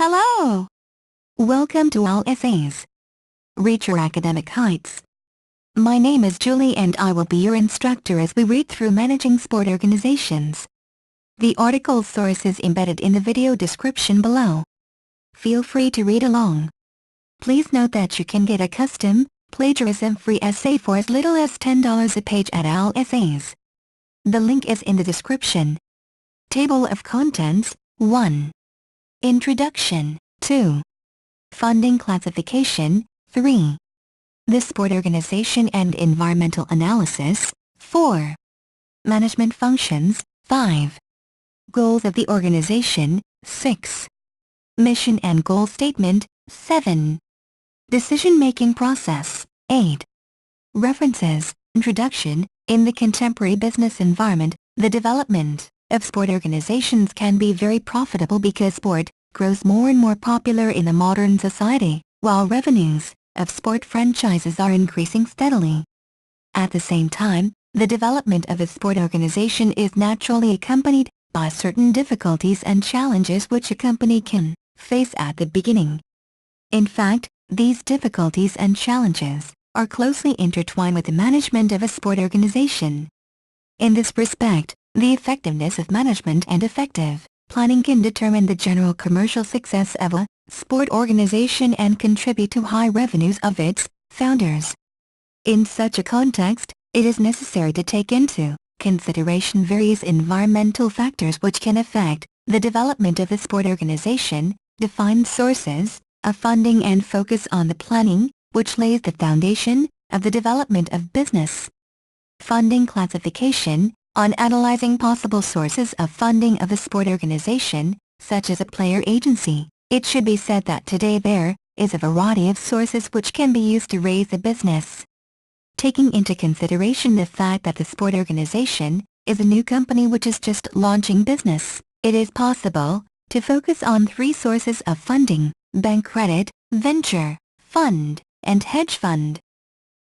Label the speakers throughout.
Speaker 1: Hello! Welcome to All Essays. Reach your academic heights. My name is Julie and I will be your instructor as we read through managing sport organizations. The article source is embedded in the video description below. Feel free to read along. Please note that you can get a custom, plagiarism-free essay for as little as $10 a page at All Essays. The link is in the description. Table of Contents, 1. Introduction, 2. Funding Classification, 3. The Sport Organization and Environmental Analysis, 4. Management Functions, 5. Goals of the Organization, 6. Mission and Goal Statement, 7. Decision-Making Process, 8. References, Introduction. In the contemporary business environment, the development of sport organizations can be very profitable because sport grows more and more popular in the modern society, while revenues of sport franchises are increasing steadily. At the same time, the development of a sport organization is naturally accompanied by certain difficulties and challenges which a company can face at the beginning. In fact, these difficulties and challenges are closely intertwined with the management of a sport organization. In this respect, the effectiveness of management and effective planning can determine the general commercial success of a sport organization and contribute to high revenues of its founders. In such a context, it is necessary to take into consideration various environmental factors which can affect the development of a sport organization, define sources of funding and focus on the planning, which lays the foundation of the development of business. Funding Classification. On analyzing possible sources of funding of a sport organization, such as a player agency, it should be said that today there is a variety of sources which can be used to raise a business. Taking into consideration the fact that the sport organization is a new company which is just launching business, it is possible to focus on 3 sources of funding: bank credit, venture fund, and hedge fund.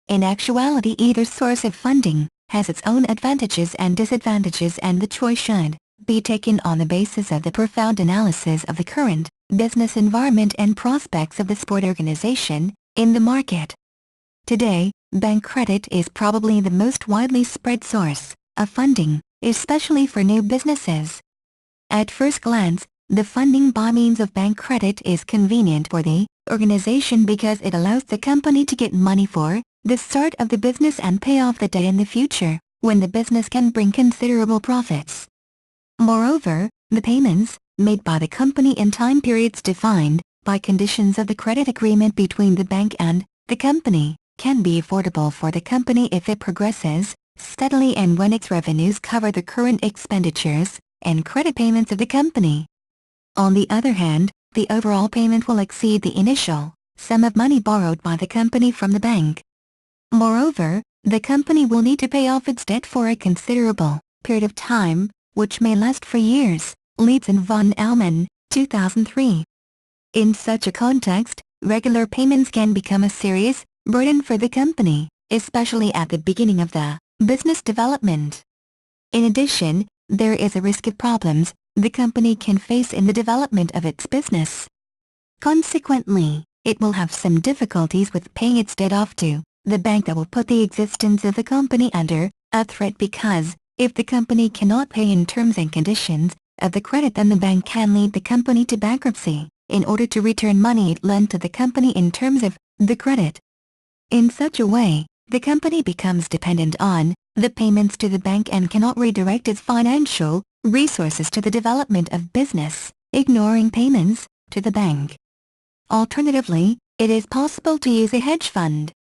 Speaker 1: In actuality, either source of funding has its own advantages and disadvantages, and the choice should be taken on the basis of the profound analysis of the current business environment and prospects of the sport organization in the market. Today, bank credit is probably the most widely spread source of funding, especially for new businesses. At first glance, the funding by means of bank credit is convenient for the organization because it allows the company to get money for the start of the business and pay off the debt in the future, when the business can bring considerable profits. Moreover, the payments made by the company in time periods defined by conditions of the credit agreement between the bank and the company can be affordable for the company if it progresses steadily and when its revenues cover the current expenditures and credit payments of the company. On the other hand, the overall payment will exceed the initial sum of money borrowed by the company from the bank. Moreover, the company will need to pay off its debt for a considerable period of time, which may last for years. Leeds and von Allmen, 2003. In such a context, regular payments can become a serious burden for the company, especially at the beginning of the business development. In addition, there is a risk of problems the company can face in the development of its business. Consequently, it will have some difficulties with paying its debt off to the bank that will put the existence of the company under a threat, because if the company cannot pay in terms and conditions of the credit, then the bank can lead the company to bankruptcy in order to return money it lent to the company in terms of the credit. In such a way, the company becomes dependent on the payments to the bank and cannot redirect its financial resources to the development of business, ignoring payments to the bank. Alternatively, it is possible to use a hedge fund.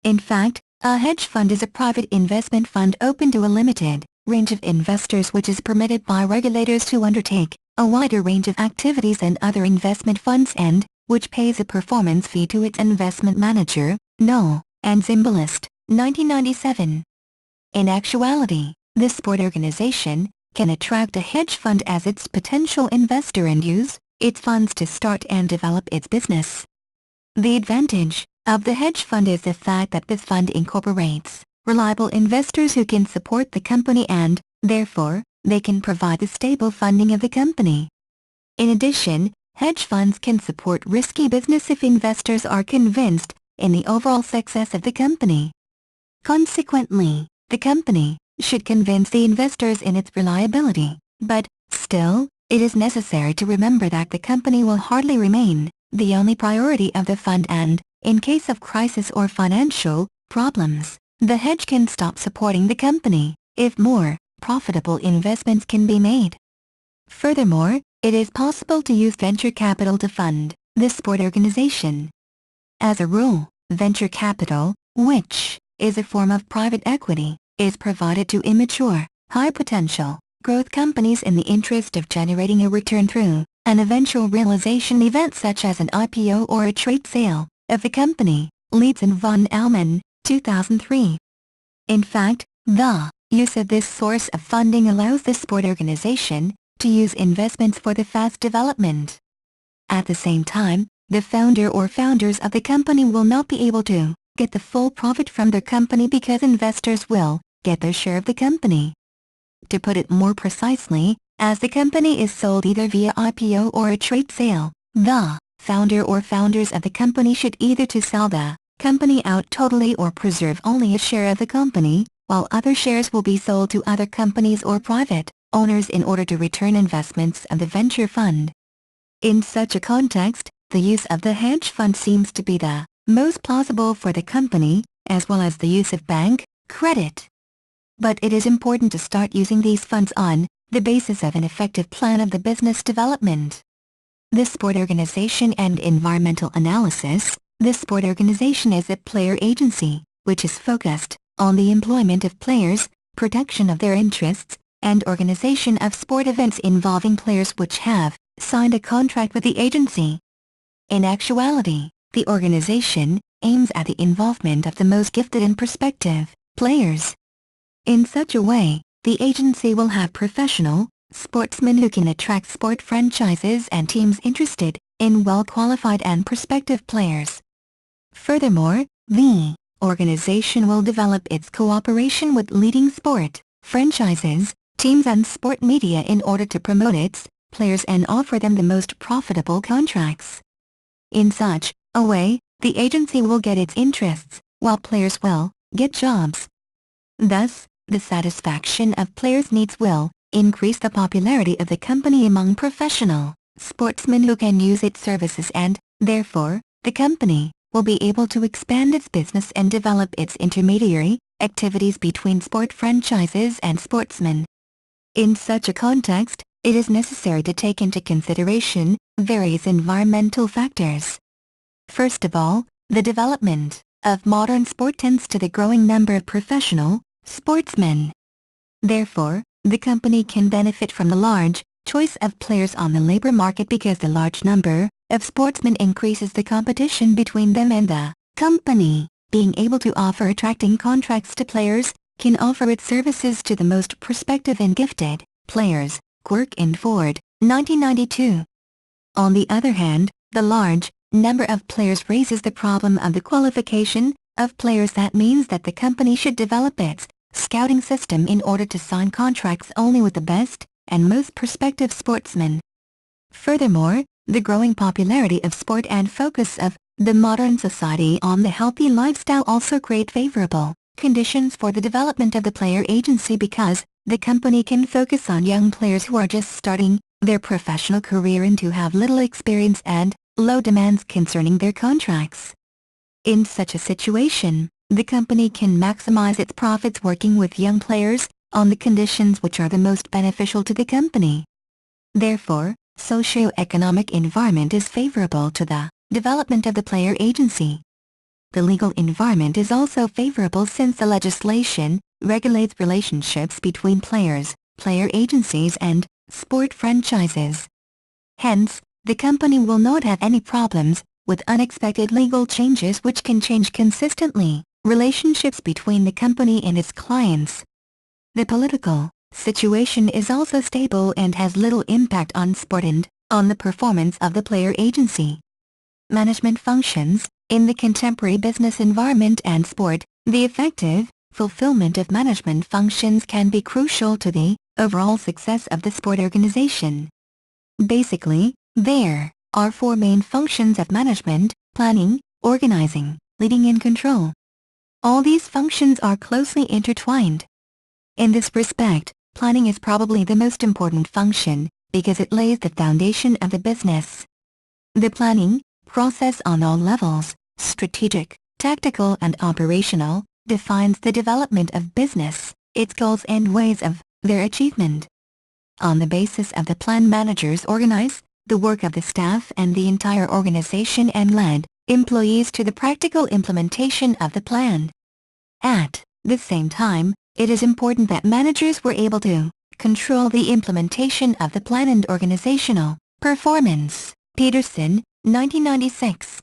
Speaker 1: In fact, a hedge fund is a private investment fund open to a limited range of investors which is permitted by regulators to undertake a wider range of activities than other investment funds and which pays a performance fee to its investment manager. Knoll and Zimbalist, 1997. In actuality, the sport organization can attract a hedge fund as its potential investor and use its funds to start and develop its business. The advantage of the hedge fund is the fact that this fund incorporates reliable investors who can support the company and, therefore, they can provide the stable funding of the company. In addition, Hedge funds can support risky business if investors are convinced in the overall success of the company. Consequently, the company should convince the investors in its reliability, but, still, it is necessary to remember that the company will hardly remain the only priority of the fund and, in case of crisis or financial problems, the hedge can stop supporting the company if more profitable investments can be made. Furthermore, it is possible to use venture capital to fund the sport organization. As a rule, venture capital, which is a form of private equity, is provided to immature, high-potential growth companies in the interest of generating a return through an eventual realization event such as an IPO or a trade sale of the company, Leeds and von Allmen, 2003. In fact, the use of this source of funding allows the sport organization to use investments for the fast development. At the same time, the founder or founders of the company will not be able to get the full profit from their company because investors will get their share of the company. To put it more precisely, as the company is sold either via IPO or a trade sale, the founder or founders of the company should either to sell the company out totally or preserve only a share of the company, while other shares will be sold to other companies or private owners in order to return investments of the venture fund. In such a context, the use of the hedge fund seems to be the most plausible for the company, as well as the use of bank credit. But it is important to start using these funds on the basis of an effective plan of the business development. The sport organization and environmental analysis. The sport organization is a player agency, which is focused on the employment of players, protection of their interests, and organization of sport events involving players which have signed a contract with the agency. In actuality, the organization aims at the involvement of the most gifted and prospective players. In such a way, the agency will have professional sportsmen who can attract sport franchises and teams interested in well-qualified and prospective players. Furthermore, the organization will develop its cooperation with leading sport franchises, teams and sport media in order to promote its players and offer them the most profitable contracts. In such a way, the agency will get its interests, while players will get jobs. Thus, the satisfaction of players' needs will increase the popularity of the company among professional sportsmen who can use its services and, therefore, the company will be able to expand its business and develop its intermediary activities between sport franchises and sportsmen. In such a context, it is necessary to take into consideration various environmental factors. First of all, the development of modern sport tends to the growing number of professional sportsmen. Therefore, the company can benefit from the large choice of players on the labor market because the large number of sportsmen increases the competition between them and the company, being able to offer attracting contracts to players, can offer its services to the most prospective and gifted players. Quirk and Ford, 1992. On the other hand, the large number of players raises the problem of the qualification of players. That means that the company should develop its scouting system in order to sign contracts only with the best and most prospective sportsmen. Furthermore, the growing popularity of sport and focus of the modern society on the healthy lifestyle also create favorable conditions for the development of the player agency because the company can focus on young players who are just starting their professional career and who have little experience and low demands concerning their contracts. In such a situation, the company can maximize its profits working with young players on the conditions which are the most beneficial to the company. Therefore, socio-economic environment is favorable to the development of the player agency. The legal environment is also favorable since the legislation regulates relationships between players, player agencies and sport franchises. Hence, the company will not have any problems with unexpected legal changes which can change consistently relationships between the company and its clients. The political situation is also stable and has little impact on sport and on the performance of the player agency. Management functions. In the contemporary business environment and sport, the effective fulfillment of management functions can be crucial to the overall success of the sport organization. Basically, there are four main functions of management: planning, organizing, leading and control. All these functions are closely intertwined. In this respect, planning is probably the most important function, because it lays the foundation of the business. The planning process on all levels, strategic, tactical and operational, defines the development of business, its goals and ways of their achievement. On the basis of the plan, managers organize the work of the staff and the entire organization and lead employees to the practical implementation of the plan. At the same time, it is important that managers were able to control the implementation of the plan and organizational performance. Peterson, 1996.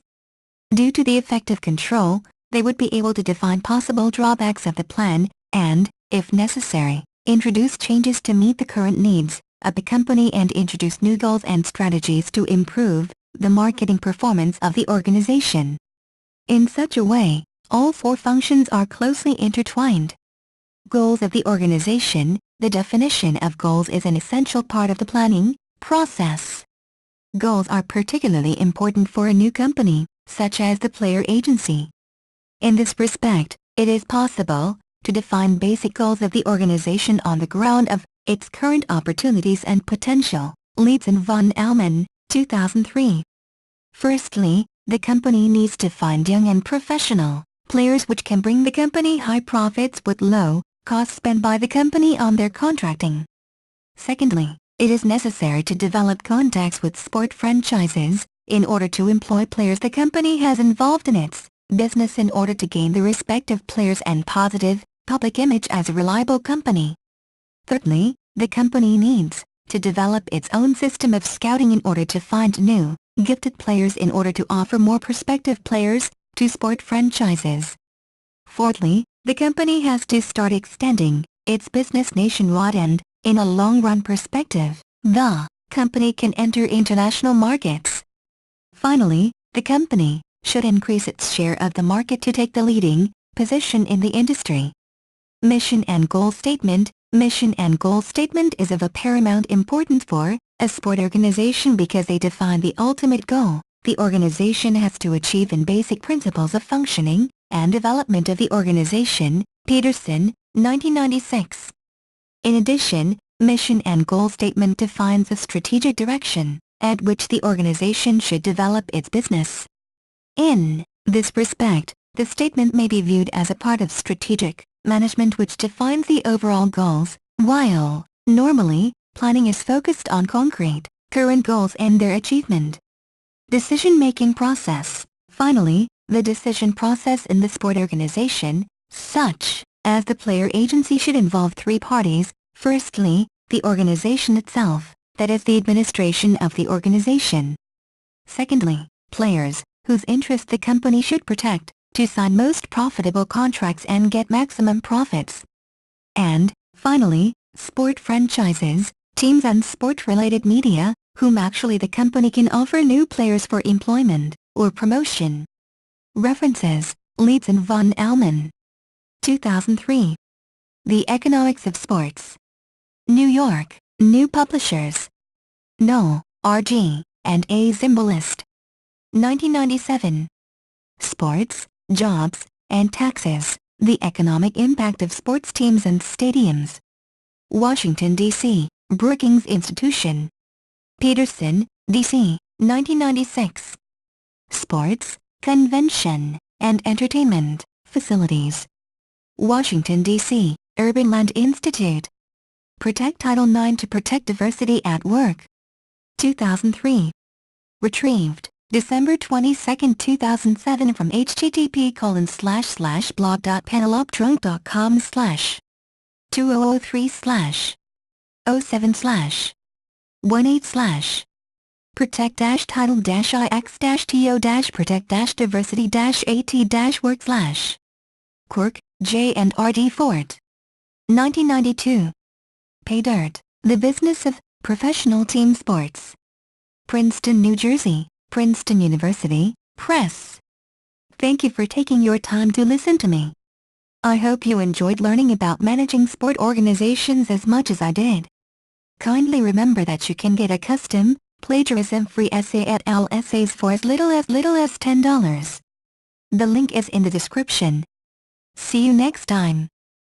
Speaker 1: Due to the effective control, they would be able to define possible drawbacks of the plan, and, if necessary, introduce changes to meet the current needs of the company and introduce new goals and strategies to improve the marketing performance of the organization. In such a way, all four functions are closely intertwined. Goals of the organization. The definition of goals is an essential part of the planning process. Goals are particularly important for a new company, such as the player agency. In this respect, it is possible to define basic goals of the organization on the ground of its current opportunities and potential. Leeds and von Allmen, 2003. Firstly, the company needs to find young and professional players which can bring the company high profits with low costs spent by the company on their contracting. Secondly, it is necessary to develop contacts with sport franchises in order to employ players the company has involved in its business in order to gain the respect of players and positive public image as a reliable company. Thirdly, the company needs to develop its own system of scouting in order to find new, gifted players in order to offer more prospective players to sport franchises. Fourthly, the company has to start extending its business nationwide and, in a long-run perspective, the company can enter international markets. Finally, the company should increase its share of the market to take the leading position in the industry. Mission and goal statement. Mission and goal statement is of a paramount importance for a sport organization because they define the ultimate goal the organization has to achieve in basic principles of functioning and development of the organization. Peterson, 1996. In addition, mission and goal statement defines the strategic direction at which the organization should develop its business. In this respect, the statement may be viewed as a part of strategic management which defines the overall goals, while, normally, planning is focused on concrete, current goals and their achievement. Decision-making process. Finally, the decision process in the sport organization, such as the player agency, should involve three parties. Firstly, the organization itself, that is the administration of the organization. Secondly, players, whose interest the company should protect, to sign most profitable contracts and get maximum profits. And, finally, sport franchises, teams and sport-related media, whom actually the company can offer new players for employment or promotion. References: Leeds and von Allmen. 2003. The Economics of Sports. New York, New Publishers. No, R.G., and A. Zimbalist. 1997. Sports, Jobs, and Taxes, The Economic Impact of Sports Teams and Stadiums. Washington, D.C., Brookings Institution. Peterson, D.C., 1996. Sports, Convention, and Entertainment, Facilities. Washington, D.C., Urban Land Institute. Protect Title IX to protect diversity at work. 2003. Retrieved, December 22, 2007 from http://blog.peneloptrunk.com/ 2003/07/18/ Protect-Title-IX-TO-Protect-Diversity-AT-Work/ Quirk, J. and R. D. Fort. 1992. Pay Dirt, The Business of Professional Team Sports. Princeton, New Jersey, Princeton University Press. Thank you for taking your time to listen to me. I hope you enjoyed learning about managing sport organizations as much as I did. Kindly remember that you can get a custom plagiarism-free essay at OWL Essays for as little as $10. The link is in the description. See you next time.